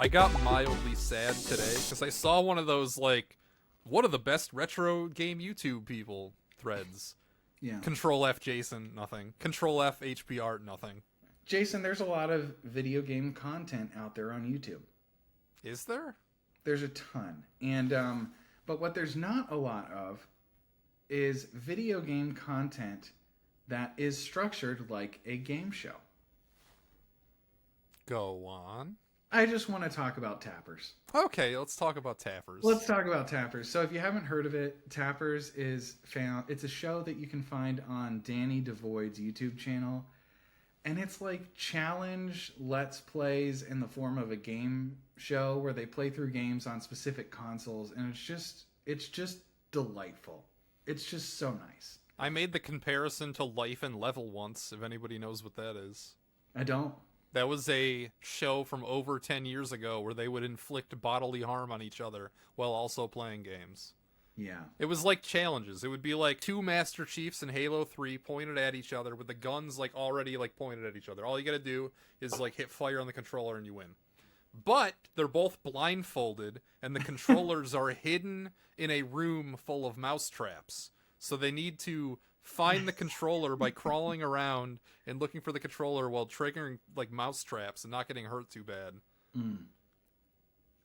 I got mildly sad today because I saw one of those, like, what are the best retro game YouTube people threads. Yeah. Control F Jason, nothing. Control F HP Art, nothing. Jason, there's a lot of video game content out there on YouTube. Is there? There's a ton. And but what there's not a lot of is video game content that is structured like a game show. Go on. I just want to talk about Tappers. Okay, let's talk about Tappers. Let's talk about Tappers. So if you haven't heard of it, Tappers is found. It's a show that you can find on Danny DeVoyd's YouTube channel. And it's like challenge Let's Plays in the form of a game show where they play through games on specific consoles. And it's just delightful. It's just so nice. I made the comparison to Life and Level once, if anybody knows what that is. I don't. That was a show from over 10 years ago where they would inflict bodily harm on each other while also playing games. Yeah. It was like challenges. It would be like two Master Chiefs in Halo 3 pointed at each other with the guns like already like pointed at each other. All you gotta do is like hit fire on the controller and you win. But they're both blindfolded and the controllers are hidden in a room full of mouse traps. So they need to find the controller by crawling around and looking for the controller while triggering like mouse traps and not getting hurt too bad. Mm.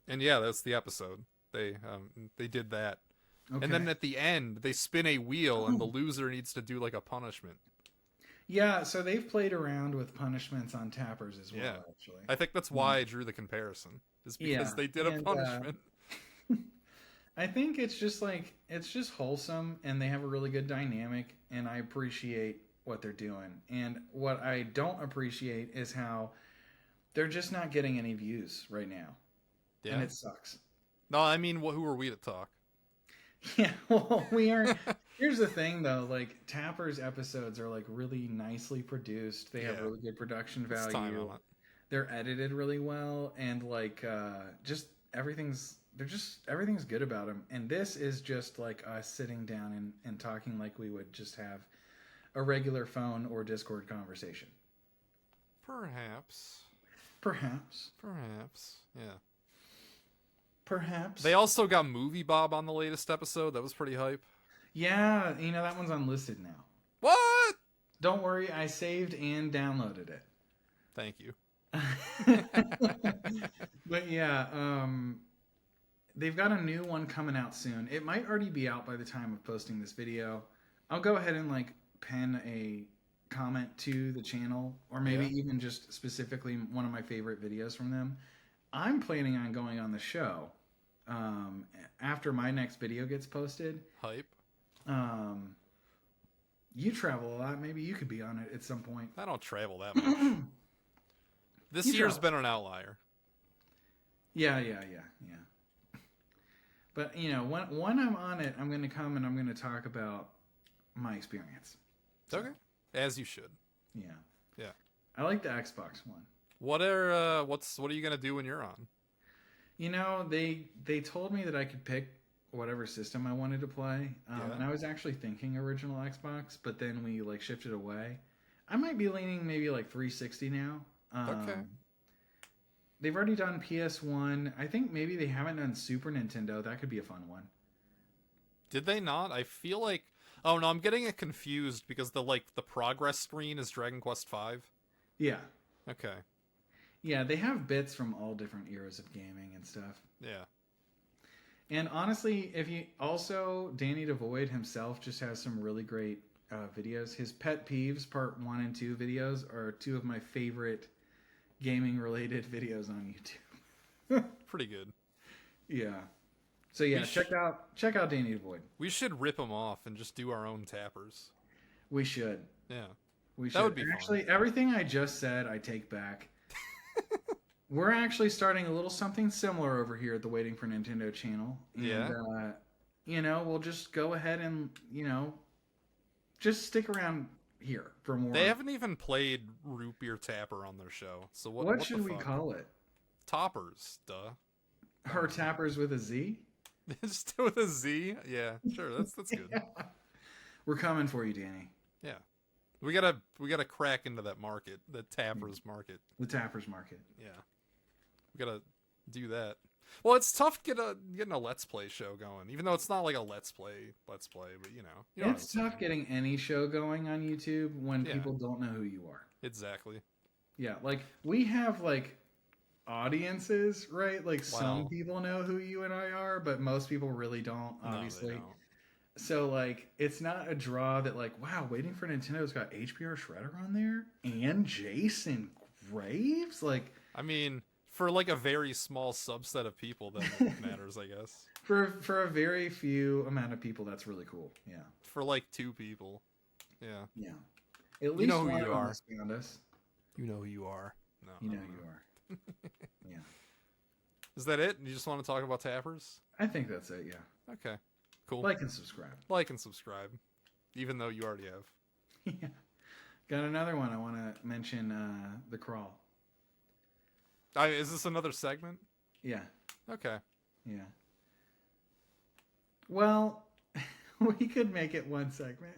And yeah, that's the episode. They did that. Okay. And then at the end, they spin a wheel and the loser needs to do like a punishment. Yeah, so they've played around with punishments on Tappers as well, Yeah. actually. I think that's why I drew the comparison. Is because Yeah, they did a and, punishment. I think it's just wholesome and they have a really good dynamic and I appreciate what they're doing. And what I don't appreciate is how they're just not getting any views right now. Yeah. And it sucks. No, I mean, who are we to talk? Yeah, well, we aren't. Here's the thing, though. Like, Tappers episodes are, like, really nicely produced. They have Yeah. really good production It's time value. on it. They're edited really well. And, like, just everything's good about them. And this is just, like, us sitting down and talking like we would just have a regular phone or Discord conversation. Perhaps. Perhaps. Yeah. Perhaps. They also got Movie Bob on the latest episode. That was pretty hype. Yeah, that one's unlisted now. What? Don't worry, I saved and downloaded it. Thank you. But yeah, they've got a new one coming out soon. It might already be out by the time of posting this video. I'll go ahead and like pen a comment to the channel, or maybe even just specifically one of my favorite videos from them. I'm planning on going on the show after my next video gets posted. Hype. You travel a lot. Maybe you could be on it at some point. I don't travel that much. This You year's travel. been an outlier. Yeah. But when I'm on it, I'm going to come and I'm going to talk about my experience. Okay. As you should. Yeah. Yeah. I like the Xbox One. What are you gonna do when you're on? They told me that I could pick whatever system I wanted to play, and I was actually thinking original Xbox, but then we like shifted away. I might be leaning maybe like 360 now. Okay. They've already done PS1. I think maybe they haven't done Super Nintendo. That could be a fun one. Did they not? I feel like. Oh no, I'm getting it confused because the progress screen is Dragon Quest V. Yeah. Okay. Yeah, they have bits from all different eras of gaming and stuff. Yeah. And honestly, Danny DeVoyd himself just has some really great videos. His Pet Peeves Part 1 and 2 videos are two of my favorite gaming-related videos on YouTube. Pretty good. Yeah. So yeah, check out Danny DeVoyd. We should rip them off and just do our own tappers. We should. Yeah. We should. That would be actually fun. Everything I just said, I take back. We're actually starting a little something similar over here at the Waiting for Nintendo channel. And, we'll just go ahead and, just stick around here for more. They haven't even played Root Beer Tapper on their show. So what should we call it? Toppers, duh. Her Tappers with a Z? Just with a Z? Yeah, sure. That's good. Yeah. We're coming for you, Danny. Yeah. We gotta crack into that market, the tappers market. The Tappers market. Yeah. We gotta do that. Well, it's tough getting a Let's Play show going, even though it's not like a Let's Play, but you know what I'm It's tough saying. getting any show going on YouTube when Yeah, people don't know who you are. exactly. Yeah, like we have like audiences, right? Like some Well, people know who you and I are, but most people really don't, no, they obviously. don't. So like it's not a draw that like, wow, Waiting for Nintendo's got HBR Shredder on there and Jason Graves? Like I mean, for like a very small subset of people, that matters, I guess. for a very few amount of people, that's really cool. Yeah. For like 2 people, yeah. Yeah. At You least know who one you of them are. has found us. You know who you are. No, You I know don't who know. you are. Yeah. Is that it? You just want to talk about tappers? I think that's it, yeah. Okay, cool. Like and subscribe. Like and subscribe, even though you already have. Yeah. Got another one I want to mention, the crawl. Is this another segment? Yeah. Okay. Yeah. Well, we could make it one segment.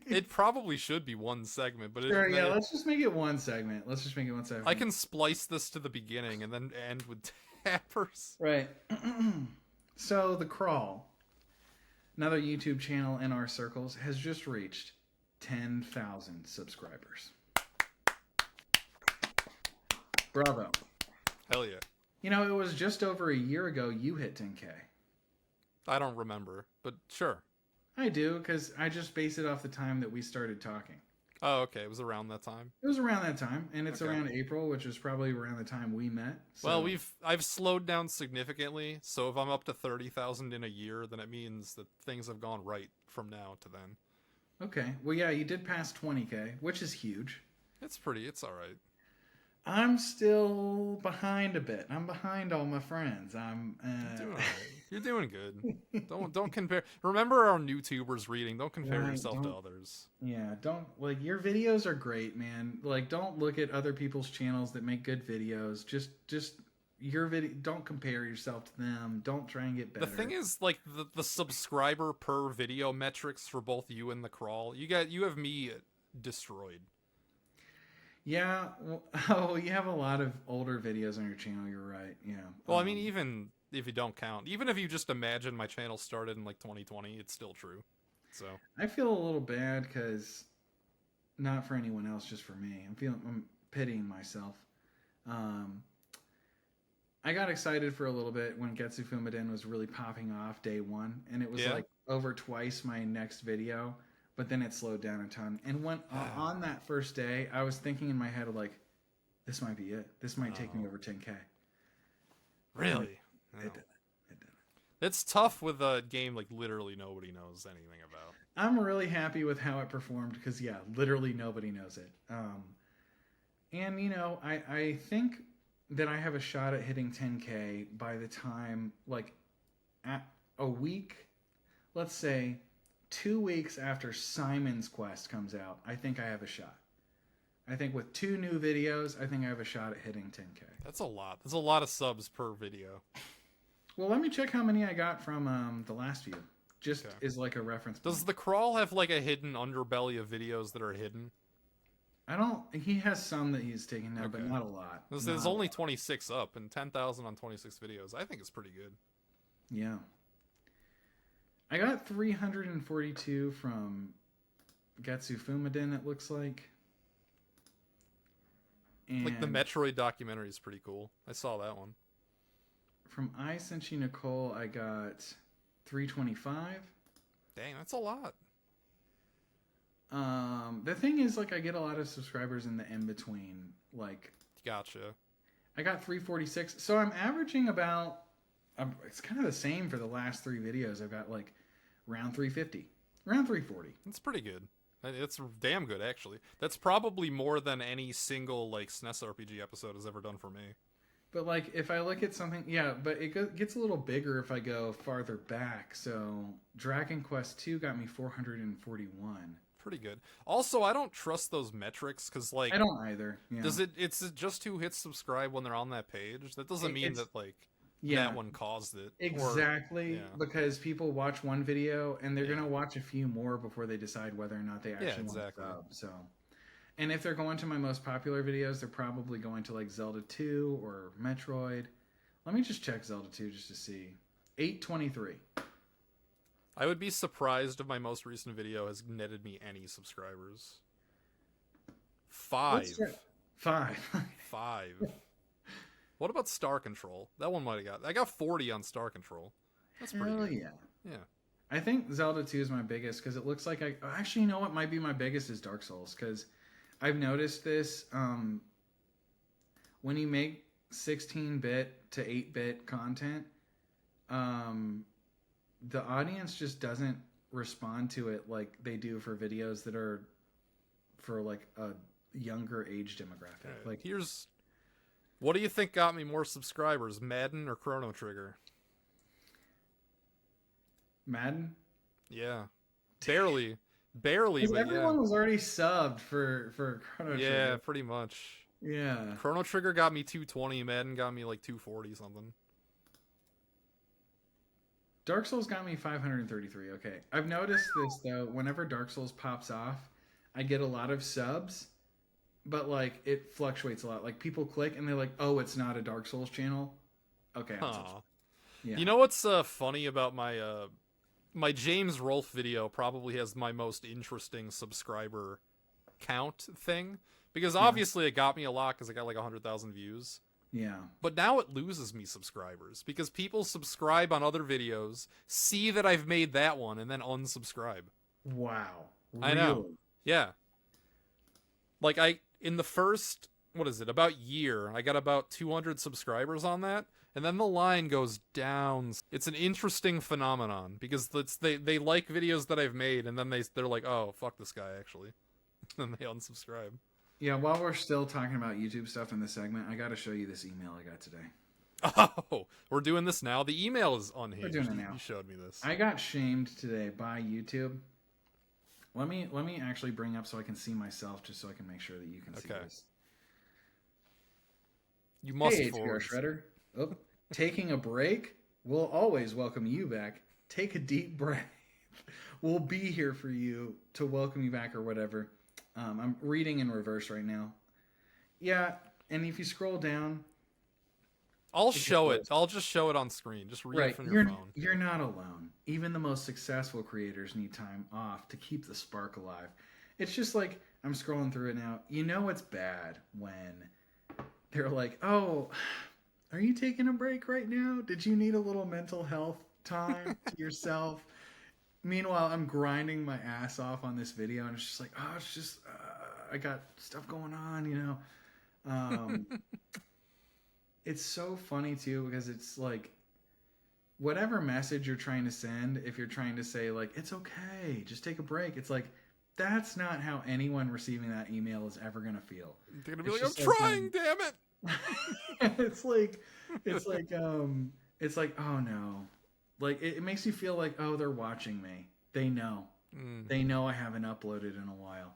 It probably should be one segment, but Sure, yeah, let's just make it one segment. I can splice this to the beginning and then end with tappers. Right. So, The Crawl, another YouTube channel in our circles, has just reached 10,000 subscribers. Bravo. Hell yeah. You know, it was just over a year ago you hit 10K. I don't remember, but sure. I do, because I just base it off the time that we started talking. Oh, okay. It was around that time. It was around that time, and it's Okay. around April, which is probably around the time we met. So. Well, I've slowed down significantly, so if I'm up to 30,000 in a year, then it means that things have gone right from now to then. Okay. Well, yeah, you did pass 20K, which is huge. It's all right. I'm still behind a bit. I'm behind all my friends. You're doing all right. You're doing good. Don't compare. Remember our new tubers reading. Don't compare Right, yourself to don't- others. Yeah, don't like your videos are great, man. Like don't look at other people's channels that make good videos. Just your video, don't compare yourself to them. Don't try and get better. The thing is, like the subscriber per video metrics for both you and the crawl, you have me destroyed. Yeah, well, you have a lot of older videos on your channel, you're right. Yeah. Well, I mean, even if you don't count, even if you just imagine my channel started in like 2020, it's still true. So I feel a little bad because not for anyone else, just for me. I'm pitying myself. I got excited for a little bit when Getsu Fumaden was really popping off day one, and it was Yeah. like over twice my next video, but then it slowed down a ton. And when on that first day, I was thinking in my head like, this might be it. This might take me over 10K. really, no. It did. It's tough with a game like literally nobody knows anything about. I'm really happy with how it performed because yeah, literally nobody knows it. And you know, I think that I have a shot at hitting 10K by the time like at a week, let's say 2 weeks after Simon's Quest comes out. I think I have a shot. I think with 2 new videos, I think I have a shot at hitting 10K. That's a lot. That's a lot of subs per video. Well, let me check how many I got from the last few. Just Okay. as like a reference Does point. the crawl have like a hidden underbelly of videos that are hidden? I don't. He has some that he's taken down, but Okay. not a lot. There's Not a only lot. 26 up and 10,000 on 26 videos. I think it's pretty good. Yeah. I got 342 from Getsu Fumaden, it looks like. And Like the Metroid documentary is pretty cool. I saw that one. from I Sent You Nicole, I got 325. Dang, that's a lot. The thing is, like, I get a lot of subscribers in the in between. Like, Gotcha. I got 346, so I'm averaging about. It's kind of the same for the last 3 videos. I've got like around 350, around 340. That's pretty good. It's damn good, actually. That's probably more than any single like SNES RPG episode has ever done for me. But like, if I look at something, yeah, but it gets a little bigger if I go farther back. So Dragon Quest 2 got me 441. Pretty good. Also, I don't trust those metrics because like, I don't either. Yeah. it's just who hits subscribe when they're on that page. That doesn't mean It's- that like Yeah. that one caused it. Exactly, yeah. because people watch one video and they're Yeah. gonna watch a few more before they decide whether or not they actually exactly. want to sub. So, and if they're going to my most popular videos, they're probably going to like Zelda 2 or Metroid. Let me just check Zelda 2 just to see. 823. I would be surprised if my most recent video has netted me any subscribers. 5. 5. 5. What about Star Control? That one might have got. I got 40 on Star Control. That's pretty Hell good. yeah. Yeah. I think Zelda 2 is my biggest because it looks like actually, you know what might be my biggest is Dark Souls, because I've noticed this when you make 16-bit to 8-bit content, the audience just doesn't respond to it like they do for videos that are for like a younger age demographic. Right. Like, here's what do you think got me more subscribers, Madden or Chrono Trigger? Madden? Yeah. Barely, but everyone was already subbed for Chrono Trigger. Yeah, pretty much. Yeah. Chrono Trigger got me 220, Madden got me like 240 something. Dark Souls got me 533. Okay. I've noticed this though. Whenever Dark Souls pops off, I get a lot of subs, but like it fluctuates a lot. Like people click and they're like, "Oh, it's not a Dark Souls channel." Okay. Yeah. You know what's funny about my my James Rolfe video probably has my most interesting subscriber count thing, because obviously it got me a lot because I got like 100,000 views. Yeah. But now it loses me subscribers because people subscribe on other videos, see that I've made that one, and then unsubscribe. Wow. I know. Yeah. Like in the first, about year, I got about 200 subscribers on that, and then the line goes down. It's an interesting phenomenon because they like videos that I've made, and then they're like, oh, fuck this guy, actually. And then they unsubscribe. Yeah, while we're still talking about YouTube stuff in this segment, I got to show you this email I got today. Oh, we're doing this now? The email is unhinged. We're doing it now. You showed me this. I got shamed today by YouTube. Let me actually bring up so I can see myself, just so I can make sure that you can see this. You must hey, HBR Shredder. Oh, taking a break? We'll always welcome you back. Take a deep breath. We'll be here for you to welcome you back or whatever. I'm reading in reverse right now. Yeah, and if you scroll down... I'll show it. I'll just show it on screen. Just read it from your phone. You're not alone. Even the most successful creators need time off to keep the spark alive. It's just like, I'm scrolling through it now. You know it's bad when they're like, oh, are you taking a break right now? Did you need a little mental health time to yourself? Meanwhile, I'm grinding my ass off on this video, and it's just like, oh, it's just, I got stuff going on, you know. It's so funny, too, because it's like, whatever message you're trying to send, if you're trying to say, like, it's okay, just take a break, it's like, that's not how anyone receiving that email is ever going to feel. They're going to be like, I'm trying, damn it! it's like, oh, no. Like, it makes you feel like, oh, they're watching me. They know. They know I haven't uploaded in a while.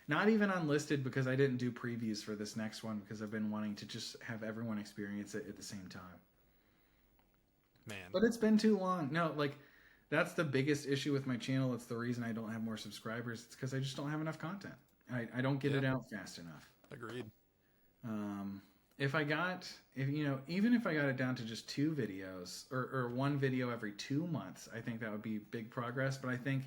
Not even unlisted because I didn't do previews for this next one because I've been wanting to just have everyone experience it at the same time. Man. But it's been too long. No, like, that's the biggest issue with my channel. It's the reason I don't have more subscribers. It's because I just don't have enough content. I don't get it out fast enough. Agreed. Even if I got it down to just 2 videos or 1 video every 2 months, I think that would be big progress. But I think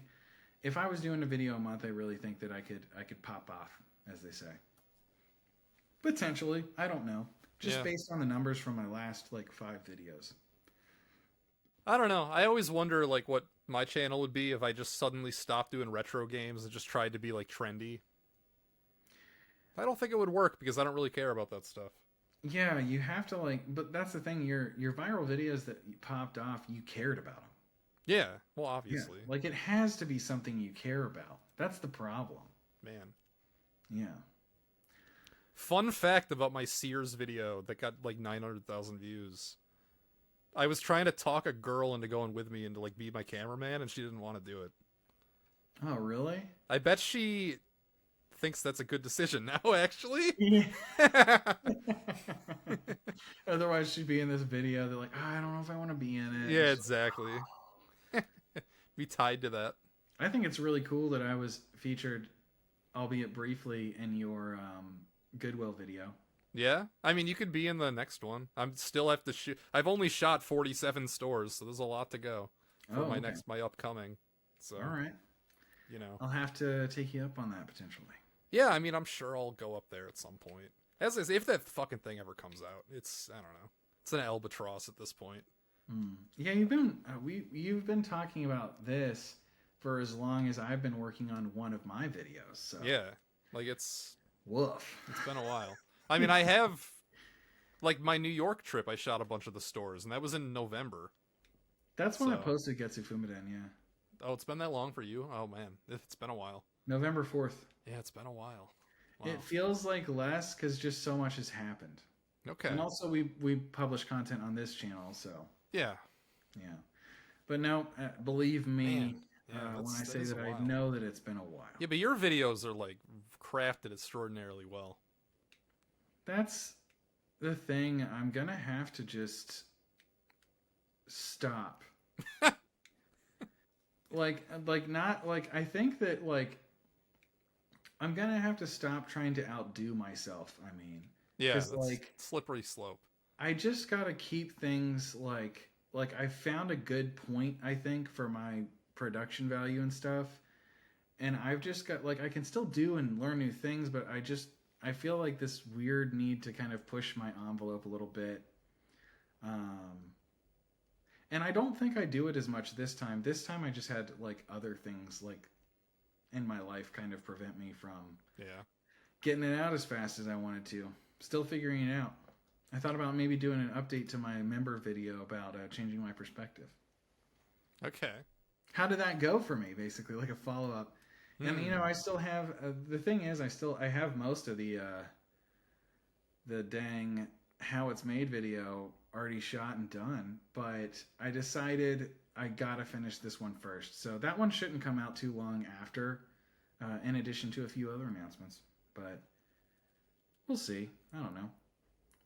if I was doing a video a month, I really think that I could pop off, as they say. Potentially, I don't know. Just based on the numbers from my last 5 videos. I don't know. I always wonder what my channel would be if I just suddenly stopped doing retro games and just tried to be trendy. I don't think it would work because I don't really care about that stuff. Yeah, you have to but that's the thing. Your viral videos that popped off, you cared about them. Yeah, well, obviously. Yeah, it has to be something you care about. That's the problem. Man. Yeah. Fun fact about my Sears video that got 900,000 views. I was trying to talk a girl into going with me and to be my cameraman, and she didn't want to do it. Oh, really? I bet she thinks that's a good decision now, actually. Yeah. Otherwise, she'd be in this video. They're like, I don't know if I want to be in it. Yeah, exactly. Be tied to that. I think it's really cool that I was featured, albeit briefly, in your Goodwill video. Yeah, I mean, you could be in the next one. I'm still have to shoot. I've only shot 47 stores, so there's a lot to go for Oh, okay. my upcoming. So, All right. you know, I'll have to take you up on that potentially. yeah. I mean, I'm sure I'll go up there at some point. As is, if that fucking thing ever comes out, it's I don't know. It's an albatross at this point. Yeah, you've been talking about this for as long as I've been working on one of my videos. So Yeah, like it's woof. been a while. I mean, I have like my New York trip. I shot a bunch of the stores, and that was in November. That's when I So, posted Getsu Fumiden. Yeah, oh, it's been that long for you? Oh man, it's been a while. November 4th. Yeah, it's been a while. Wow. It feels like less because just so much has happened. Okay. And also we publish content on this channel, so Yeah. yeah. But no, believe me, Man. Yeah, when I that say is a that I while. know that it's been a while. Yeah, but your videos are like crafted extraordinarily well. That's the thing. I'm gonna have to just stop. Not like I think that like I'm gonna have to stop trying to outdo myself. I mean, Yeah, 'cause, that's like slippery slope. I just gotta keep things like I found a good point I think for my production value and stuff, and I've just got like I can still do and learn new things, but I feel like this weird need to kind of push my envelope a little bit. And I don't think I do it as much this time. This time I just had like other things like in my life kind of prevent me from Yeah. getting it out as fast as I wanted to. Still figuring it out. I thought about maybe doing an update to my member video about changing my perspective. Okay. How did that go for me? Basically, like a follow up. And you know, I still have the thing is, I have most of the dang how it's made video already shot and done, but I decided I gotta finish this one first. So that one shouldn't come out too long after, in addition to a few other announcements. But we'll see. I don't know.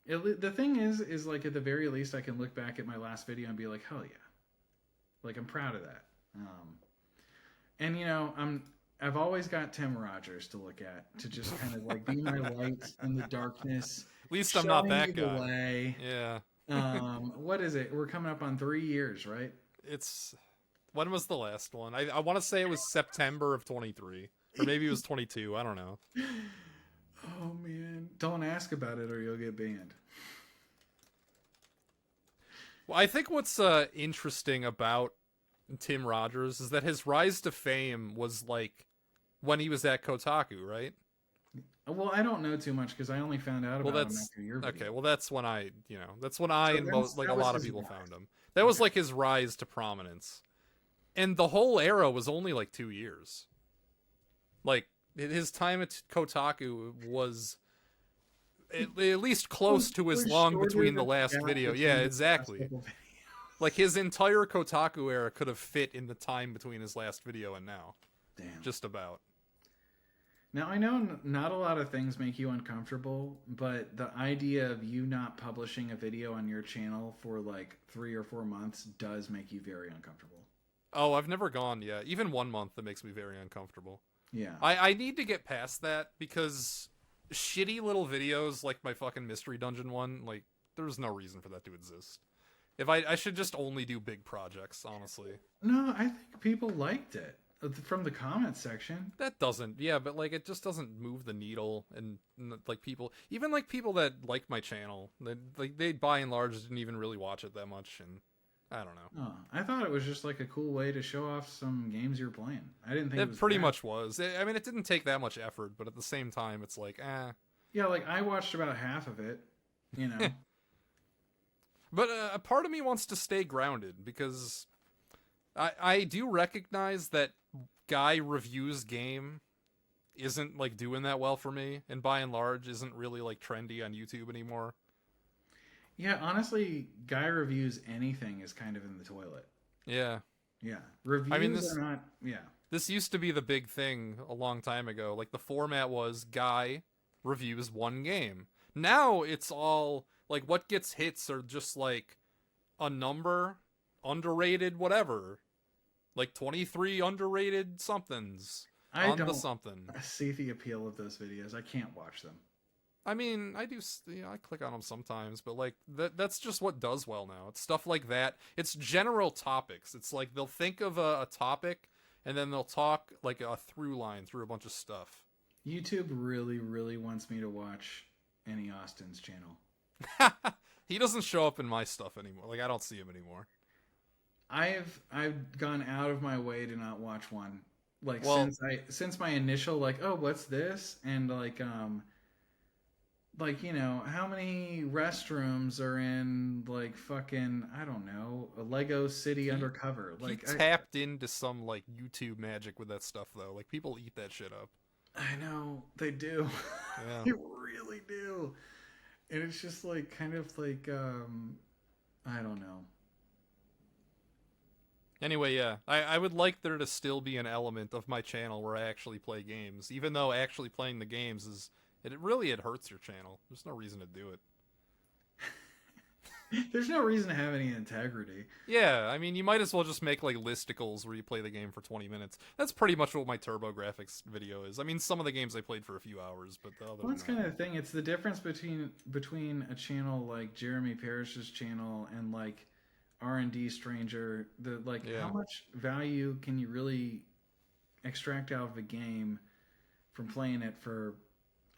The thing is like at the very least, I can look back at my last video and be like, hell yeah, like I'm proud of that. And you know, I've always got Tim Rogers to look at to just kind of like be my light in the darkness. At least I'm not that the guy. way. Yeah. What is it? We're coming up on 3 years, right? It's when was the last one? I want to say it was September of 23, or maybe it was 22. I don't know. Oh man, don't ask about it or you'll get banned. Well, I think what's interesting about Tim Rogers is that his rise to fame was like when he was at Kotaku, right? Well, I don't know too much because I only found out about him after your video. Okay. Well, that's when I and like a was lot of his people rise. found him. That was like his rise to prominence, and the whole era was only like 2 years. Like his time at Kotaku was at least close to as long between the last video. Yeah, exactly. Like his entire Kotaku era could have fit in the time between his last video and now. Damn. Just about. Now, I know not a lot of things make you uncomfortable, but the idea of you not publishing a video on your channel for like 3 or 4 months does make you very uncomfortable. Oh, I've never gone yet. Even 1 month, that makes me very uncomfortable. Yeah. I need to get past that because shitty little videos like my fucking Mystery Dungeon one, like, there's no reason for that to exist. If I should just only do big projects, honestly. No, I think people liked it from the comments section. That doesn't, yeah, but like it just doesn't move the needle, and like people, even like people that like my channel, they by and large didn't even really watch it that much, and I don't know. Oh, I thought it was just like a cool way to show off some games you're playing. I didn't think it was pretty bad. much was. I mean, it didn't take that much effort, but at the same time, it's like, Yeah, like I watched about half of it, you know. But a part of me wants to stay grounded because I do recognize that guy reviews game isn't like doing that well for me, and by and large isn't really like trendy on YouTube anymore. Yeah, honestly, guy reviews anything is kind of in the toilet. Yeah. Yeah, reviews I mean, this are not. Yeah, this used to be the big thing a long time ago. Like the format was guy reviews one game. Now it's all like what gets hits are just like a number, underrated, whatever. Like 23 underrated somethings I on don't the something. see the appeal of those videos. I can't watch them. I mean, I do, I click on them sometimes, but like that's just what does well now. It's stuff like that. It's general topics. It's like they'll think of a topic and then they'll talk like a through line through a bunch of stuff. YouTube really, really wants me to watch Annie Austin's channel. He doesn't show up in my stuff anymore. Like I don't see him anymore. I've gone out of my way to not watch one. Like Well, since my initial like, oh, what's this? And like, you know, how many restrooms are in like fucking, I don't know, a Lego City Undercover? Like he tapped into some like YouTube magic with that stuff though. Like people eat that shit up. I know they do. Yeah. They really do. And it's just like kind of like I don't know. Anyway, yeah, I would like there to still be an element of my channel where I actually play games, even though actually playing the games is it hurts your channel. There's no reason to do it. There's no reason to have any integrity. Yeah, I mean, you might as well just make like listicles where you play the game for 20 minutes. That's pretty much what my TurboGrafx video is. I mean, some of the games I played for a few hours, but the other. Well, that's kind of the thing. It's the difference between a channel like Jeremy Parrish's channel and like R&D Stranger. The like, how much value can you really extract out of a game from playing it for?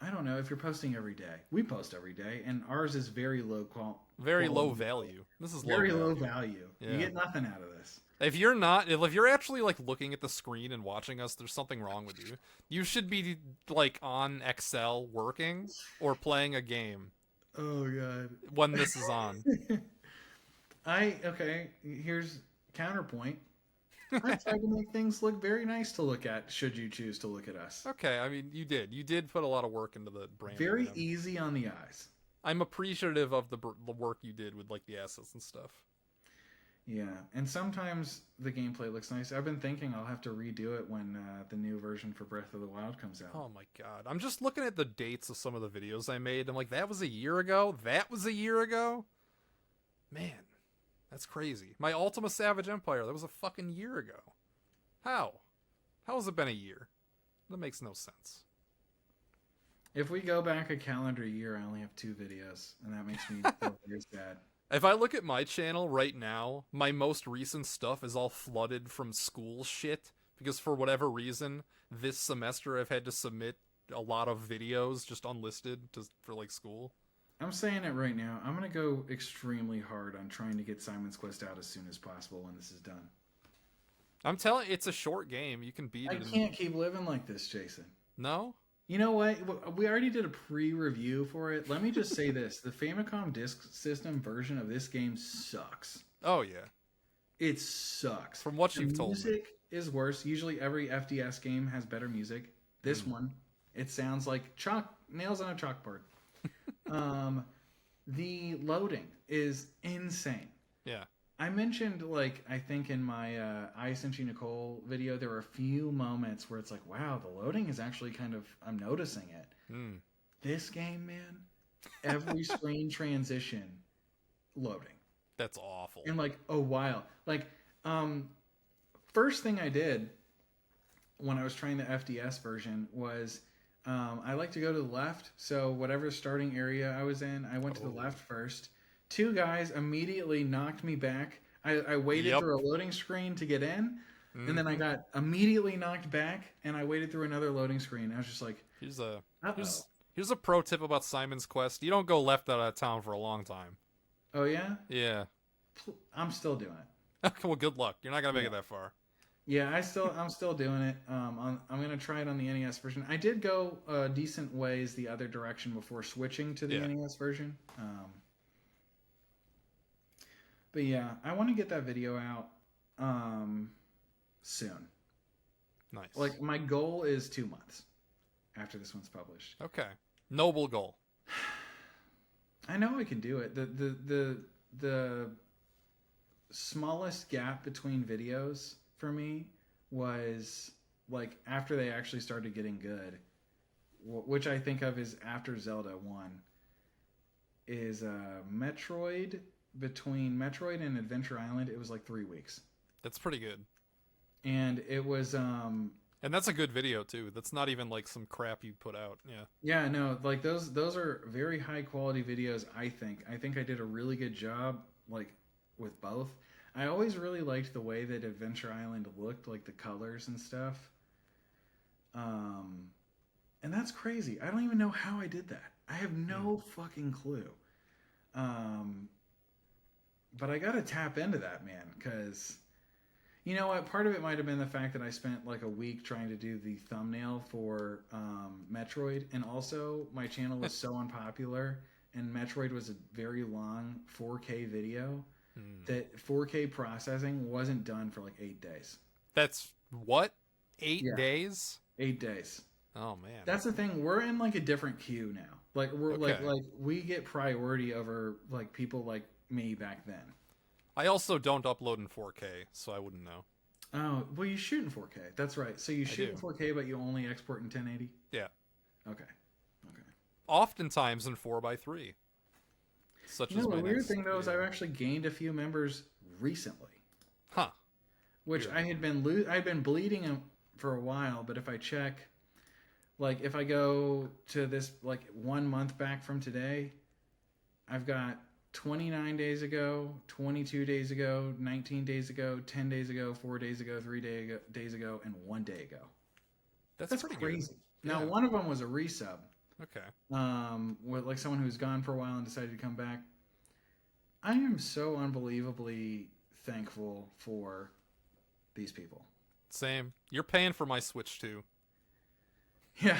I don't know. If you're posting every day, we post every day, and ours is very low quality. Very low value. This is very low value. Yeah. You get nothing out of this. If you're actually like looking at the screen and watching us, there's something wrong with you. You should be like on Excel working or playing a game. Oh god. When this is on. Here's counterpoint. I tried to make things look very nice to look at, should you choose to look at us. Okay, I mean, you did. You did put a lot of work into the brand. Very easy on the eyes. I'm appreciative of the work you did with like the assets and stuff. Yeah, and sometimes the gameplay looks nice. I've been thinking I'll have to redo it when the new version for Breath of the Wild comes out. Oh my god. I'm just looking at the dates of some of the videos I made. I'm like, that was a year ago? That was a year ago? Man, that's crazy. My Ultima Savage Empire, that was a fucking year ago. How? How has it been a year? That makes no sense. If we go back a calendar year, I only have 2 videos, and that makes me feel very sad. If I look at my channel right now, my most recent stuff is all flooded from school shit, because for whatever reason, this semester I've had to submit a lot of videos just unlisted for like school. I'm saying it right now. I'm going to go extremely hard on trying to get Simon's Quest out as soon as possible when this is done. I'm telling you, it's a short game. You can beat it. I can't keep living like this, Jason. No? You know what? We already did a pre-review for it. Let me just say this. The Famicom Disk System version of this game sucks. Oh, yeah. It sucks. From what you've told me. The music is worse. Usually every FDS game has better music. This one, it sounds like nails on a chalkboard. The loading is insane. Yeah. I mentioned, like, I think in my I Sent You Nicole video, there were a few moments where it's like, wow, the loading is actually I'm noticing it. This game, man, every screen transition, loading. That's awful. And, like, a while. Like, first thing I did when I was trying the FDS version was I like to go to the left. So whatever starting area I was in, I went to the left first. 2 guys immediately knocked me back. I waited through a loading screen to get in, and then I got immediately knocked back, and I waited through another loading screen. I was just like, here's a pro tip about Simon's Quest. You don't go left out of town for a long time. Oh, yeah? Yeah. I'm still doing it. Okay, well, good luck. You're not going to make it that far. Yeah, I'm still doing it. I'm going to try it on the NES version. I did go decent ways the other direction before switching to the NES version. But yeah, I want to get that video out soon. Nice. Like, my goal is 2 months after this one's published. Okay. Noble goal. I know I can do it. The smallest gap between videos for me was like after they actually started getting good, which I think of is after Zelda 1, is Metroid. Between Metroid and Adventure Island, it was like 3 weeks. That's pretty good. And it was And that's a good video too. That's not even like some crap you put out. Yeah. Yeah, no, like those are very high quality videos, I think. I think I did a really good job like with both. I always really liked the way that Adventure Island looked, like the colors and stuff. Um and that's crazy. I don't even know how I did that. I have Hmm. no fucking clue. Um but I got to tap into that, man, cuz you know what? Part of it might have been the fact that I spent like a week trying to do the thumbnail for Metroid, and also my channel was so unpopular, and Metroid was a very long 4K video Hmm. that 4K processing wasn't done for like 8 days. That's what? 8 Yeah, days? 8 days. Oh man. That's the thing. We're in like a different queue now. Like we're Okay. like we get priority over like people like me back then. I also don't upload in 4K, so I wouldn't know. Oh, well, you shoot in 4K. That's right. So you I shoot in do. 4K, but you only export in 1080. Yeah. Okay. Okay. Oftentimes in 4:3, such You as know, the my weird next thing though is I've video. actually gained a few members recently, Huh. which Weird. I had been I'd been bleeding them for a while. But if I check, like if I go to this like 1 month back from today, I've got 29 days ago, 22 days ago, 19 days ago, 10 days ago, 4 days ago, 3 days ago, and 1 day ago. That's That's pretty good. crazy. Now, Yeah. one of them was a resub, Okay. with like someone who's gone for a while and decided to come back. I am so unbelievably thankful for these people. Same. You're paying for my Switch too. Yeah.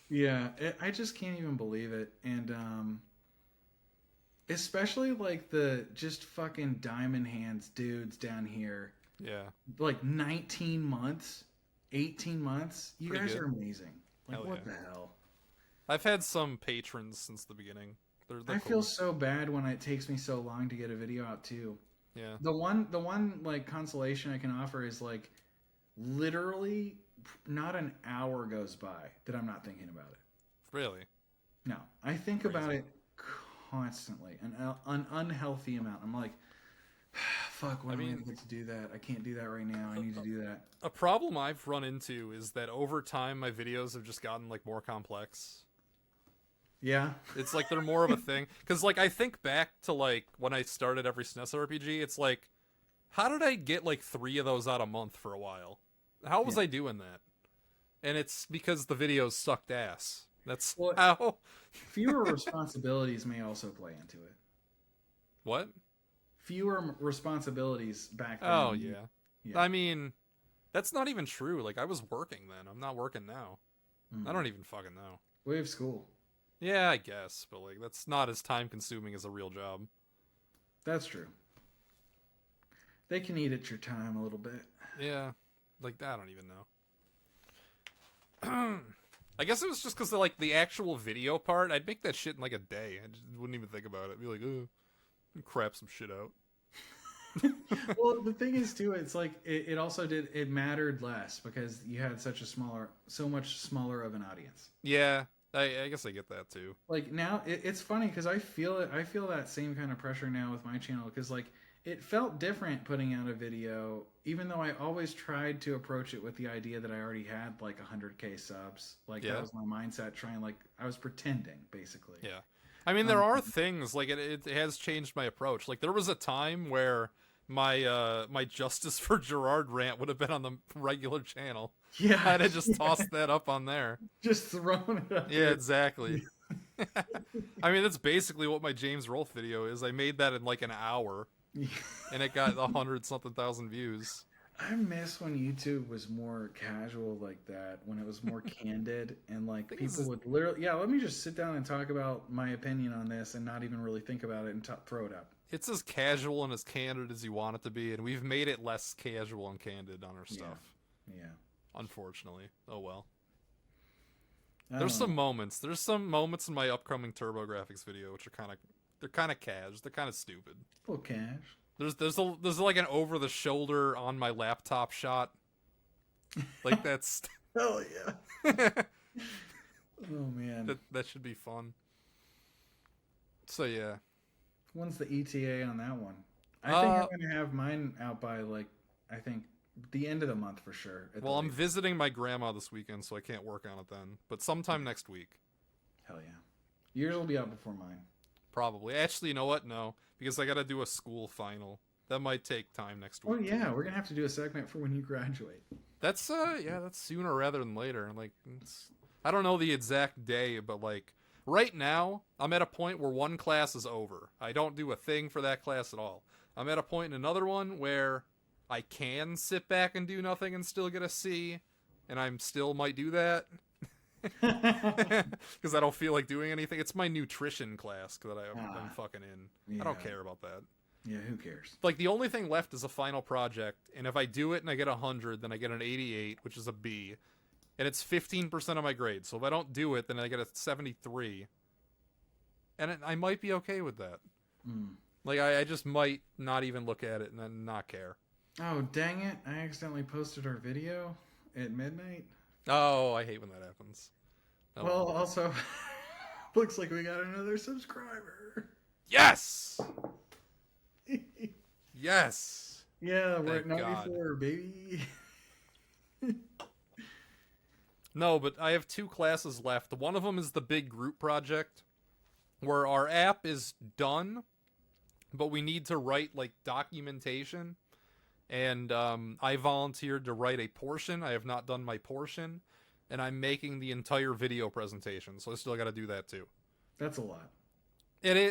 Yeah, I just can't even believe it. And especially like the just fucking diamond hands dudes down here. Yeah. Like 19 months, 18 months. You Pretty guys good. are amazing. Like Hell what yeah. the hell? I've had some patrons since the beginning. They're I feel cool. so bad when it takes me so long to get a video out too. Yeah. The one like consolation I can offer is like literally not an hour goes by that I'm not thinking about it. Really. No, I think about Crazy. it constantly, an unhealthy amount. I'm like, fuck, I when am I mean, gonna get to do that? I can't do that right now. I need to do that. a problem I've run into is that over time my videos have just gotten like more complex. Yeah, It's like they're more of a thing cuz like I think back to like when I started every SNES RPG, it's like how did I get like 3 of those out a month for a while? How yeah. was I doing that? And it's because the videos sucked ass. That's Well, how. fewer responsibilities may also play into it. What? Fewer responsibilities back Oh then. yeah. Yeah. I mean, that's not even true. Like I was working then. I'm not working now. I Mm. don't even fucking know. We have school. Yeah, I guess, but like that's not as time consuming as a real job. That's true. They can eat at your time a little bit. Yeah. Like I don't even know. I guess it was just because like the actual video part, I'd make that shit in like a day. I just wouldn't even think about it. I'd be like, oh, crap some shit out. Well, the thing is too, it's like it also did it mattered less because you had so much smaller of an audience. Yeah, I guess I get that too. Like now, it's funny because I feel it. I feel that same kind of pressure now with my channel because like it felt different putting out a video, even though I always tried to approach it with the idea that I already had like 100K subs. Like that Yeah, was my mindset, trying like I was pretending basically. yeah. I mean, there Um, are things like it has changed my approach. Like there was a time where my Justice for Gerard rant would have been on the regular channel. yeah, I'd have just tossed that up on there. just throwing it up Yeah, there. exactly. I mean, that's basically what my James Rolfe video is. I made that in like an hour, and it got 100 something thousand views. I miss when YouTube was more casual like that, when it was more candid and like people Things, would literally, yeah, let me just sit down and talk about my opinion on this and not even really think about it and throw it up. it's as casual and as candid as you want it to be, and we've made it less casual and candid on our Yeah, stuff. yeah. Unfortunately, oh well. I There's don't know. some moments. There's some moments in my upcoming TurboGrafx video which are they're kind of cash. They're kind of stupid. A little cash. There's like an over the shoulder on my laptop shot. Like that's Hell yeah. that Oh man. that should be fun. So yeah. When's the ETA on that one? I think Uh I'm gonna have mine out by like I think the end of the month for sure. Well, I'm visiting my grandma this weekend, so I can't work on it then. But sometime next week. Hell yeah. Yours will be out before mine. Probably. Actually, you know what? No. Because I gotta do a school final. That might take time next week. Oh yeah, we're gonna have to do a segment for when you graduate. That's that's sooner rather than later. Like, I don't know the exact day, but like right now, I'm at a point where one class is over. I don't do a thing for that class at all. I'm at a point in another one where I can sit back and do nothing and still get a C, and I'm still might do that. Because I don't feel like doing anything. It's my nutrition class that I'm fucking in. Yeah. I don't care about that. Yeah, who cares? Like, the only thing left is a final project, and if I do it and I get 100, then I get an 88, which is a B, and it's 15% of my grade. So if I don't do it, then I get a 73, and I might be okay with that. Like, I just might not even look at it and then not care. Oh, dang it. I accidentally posted our video at midnight. Oh, I hate when that happens. Oh. Well, also, looks like we got another subscriber. Yes! Yes! Yeah, we're at Thank 94, God. baby. No, but I have 2 classes left. One of them is the big group project, where our app is done, but we need to write, like, documentation. And I volunteered to write a portion. I have not done my portion. And I'm making the entire video presentation, so I still got to do that too. That's a lot.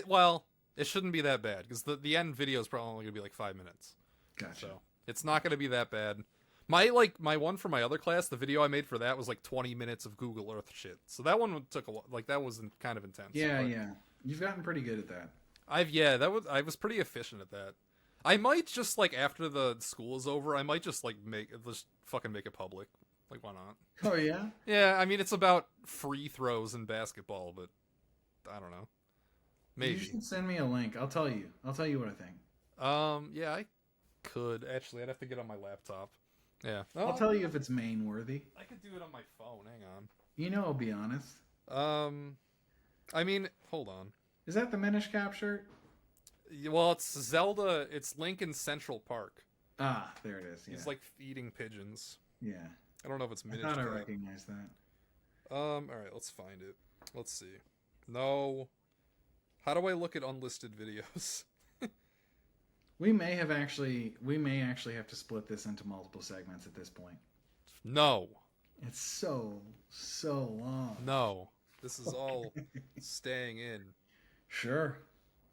Well, it shouldn't be that bad, because the end video is probably only going to be like 5 minutes. Gotcha. So it's not going to be that bad. My one for my other class, the video I made for that was like 20 minutes of Google Earth shit. So that one took a while. Like, that was kind of intense. Yeah, yeah. You've gotten pretty good at that. I was pretty efficient at that. I might just, like, after the school is over, I might just, like, just fucking make it public. Like, why not? Oh, yeah? Yeah, I mean, it's about free throws in basketball, but I don't know. Maybe. You should send me a link. I'll tell you. I'll tell you what I think. Yeah, I could. Actually, I'd have to get on my laptop. Yeah. I'll tell you if it's main worthy. I could do it on my phone. Hang on. You know, I'll be honest. I mean, hold on. Is that the Minish Cap shirt? Well, it's Zelda. It's Link in Central Park. Ah, there it is. Yeah. He's, like, feeding pigeons. Yeah. I don't know if it's Minish I thought Cap. I recognized that. Alright, let's find it. Let's see. No. How do I look at unlisted videos? We may actually have to split this into multiple segments at this point. No. It's so long. No. This is all staying in. Sure.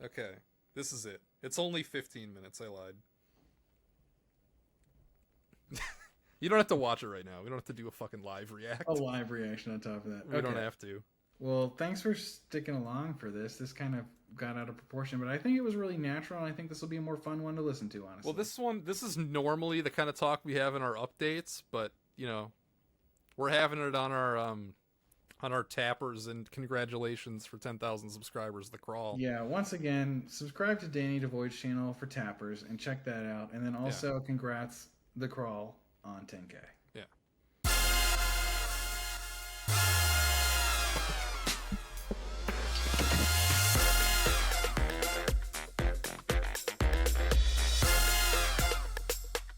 Okay. This is it. It's only 15 minutes. I lied. You don't have to watch it right now. We don't have to do a fucking live react. A live reaction on top of that. We don't have to. Well, thanks for sticking along for this. This kind of got out of proportion, but I think it was really natural, and I think this will be a more fun one to listen to, honestly. Well, this is normally the kind of talk we have in our updates, but, you know, we're having it on our tappers, and congratulations for 10,000 subscribers, The Crawl. Yeah, once again, subscribe to Danny DeVoid's channel for tappers, and check that out. And then also, congrats, The Crawl, on 10K.